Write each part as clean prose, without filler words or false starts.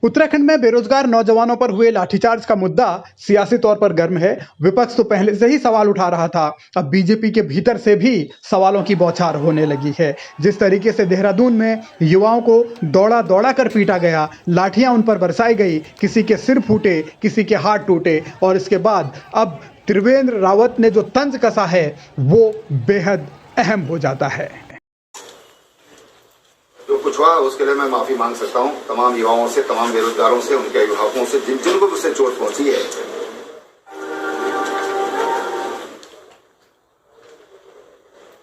उत्तराखंड में बेरोजगार नौजवानों पर हुए लाठीचार्ज का मुद्दा सियासी तौर पर गर्म है। विपक्ष तो पहले से ही सवाल उठा रहा था, अब बीजेपी के भीतर से भी सवालों की बौछार होने लगी है। जिस तरीके से देहरादून में युवाओं को दौड़ा दौड़ा कर पीटा गया, लाठियां उन पर बरसाई गई, किसी के सिर फूटे, किसी के हाथ टूटे, और इसके बाद अब त्रिवेंद्र रावत ने जो तंज कसा है वो बेहद अहम हो जाता है। जो कुछ हुआ उसके लिए मैं माफी मांग सकता हूं तमाम युवाओं से, तमाम बेरोजगारों से, उनके अभिभावकों से, जिनको भी उससे चोट पहुंची है।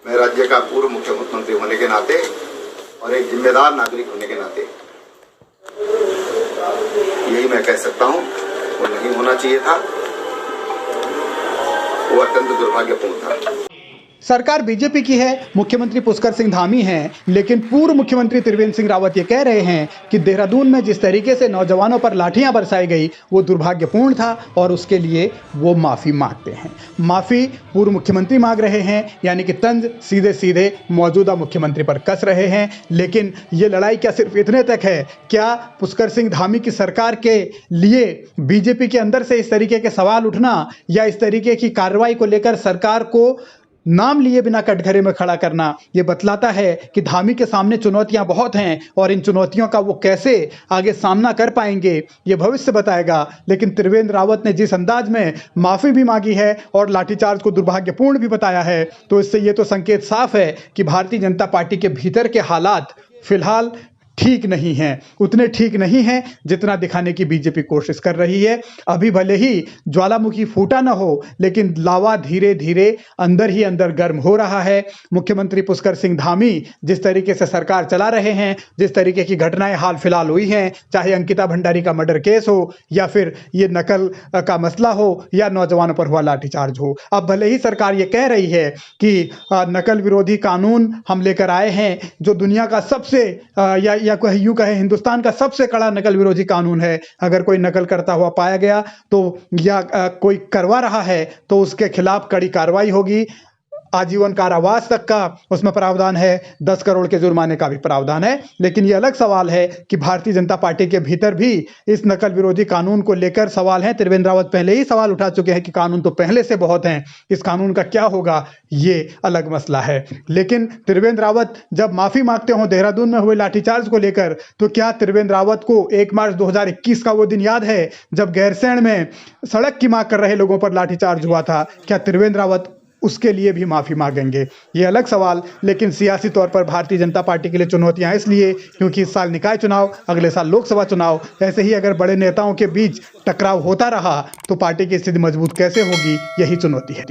मैं राज्य का पूर्व मुख्यमंत्री होने के नाते और एक जिम्मेदार नागरिक होने के नाते यही मैं कह सकता हूं, वो नहीं होना चाहिए था, वो अत्यंत दुर्भाग्यपूर्ण था। सरकार बीजेपी की है, मुख्यमंत्री पुष्कर सिंह धामी हैं, लेकिन पूर्व मुख्यमंत्री त्रिवेंद्र सिंह रावत ये कह रहे हैं कि देहरादून में जिस तरीके से नौजवानों पर लाठियां बरसाई गई वो दुर्भाग्यपूर्ण था और उसके लिए वो माफ़ी मांगते हैं। माफ़ी पूर्व मुख्यमंत्री मांग रहे हैं, यानी कि तंज सीधे सीधे मौजूदा मुख्यमंत्री पर कस रहे हैं। लेकिन ये लड़ाई क्या सिर्फ इतने तक है? क्या पुष्कर सिंह धामी की सरकार के लिए बीजेपी के अंदर से इस तरीके के सवाल उठना या इस तरीके की कार्रवाई को लेकर सरकार को नाम लिए बिना कटघरे में खड़ा करना ये बतलाता है कि धामी के सामने चुनौतियां बहुत हैं और इन चुनौतियों का वो कैसे आगे सामना कर पाएंगे ये भविष्य बताएगा। लेकिन त्रिवेंद्र रावत ने जिस अंदाज में माफ़ी भी मांगी है और लाठीचार्ज को दुर्भाग्यपूर्ण भी बताया है, तो इससे ये तो संकेत साफ है कि भारतीय जनता पार्टी के भीतर के हालात फिलहाल ठीक नहीं हैं, उतने ठीक नहीं हैं जितना दिखाने की बीजेपी कोशिश कर रही है। अभी भले ही ज्वालामुखी फूटा ना हो, लेकिन लावा धीरे धीरे अंदर ही अंदर गर्म हो रहा है। मुख्यमंत्री पुष्कर सिंह धामी जिस तरीके से सरकार चला रहे हैं, जिस तरीके की घटनाएं हाल फिलहाल हुई हैं, चाहे अंकिता भंडारी का मर्डर केस हो या फिर ये नकल का मसला हो या नौजवानों पर हुआ लाठीचार्ज हो। अब भले ही सरकार ये कह रही है कि नकल विरोधी कानून हम लेकर आए हैं, जो दुनिया का सबसे या यूं कहे हिंदुस्तान का सबसे कड़ा नकल विरोधी कानून है। अगर कोई नकल करता हुआ पाया गया तो या कोई करवा रहा है तो उसके खिलाफ कड़ी कार्रवाई होगी। आजीवन कारावास तक का उसमें प्रावधान है, 10 करोड़ के जुर्माने का भी प्रावधान है। लेकिन ये अलग सवाल है कि भारतीय जनता पार्टी के भीतर भी इस नकल विरोधी कानून को लेकर सवाल हैं। त्रिवेंद्र रावत पहले ही सवाल उठा चुके हैं कि कानून तो पहले से बहुत हैं, इस कानून का क्या होगा ये अलग मसला है। लेकिन त्रिवेंद्र रावत जब माफ़ी मांगते हों देहरादून में हुए लाठीचार्ज को लेकर, तो क्या त्रिवेंद्र रावत को 1 मार्च 2021 का वो दिन याद है जब गैरसैंण में सड़क की मांग कर रहे लोगों पर लाठीचार्ज हुआ था? क्या त्रिवेंद्र रावत उसके लिए भी माफ़ी मांगेंगे? ये अलग सवाल। लेकिन सियासी तौर पर भारतीय जनता पार्टी के लिए चुनौतियां इसलिए क्योंकि इस साल निकाय चुनाव, अगले साल लोकसभा चुनाव, ऐसे ही अगर बड़े नेताओं के बीच टकराव होता रहा तो पार्टी की स्थिति मजबूत कैसे होगी, यही चुनौती है।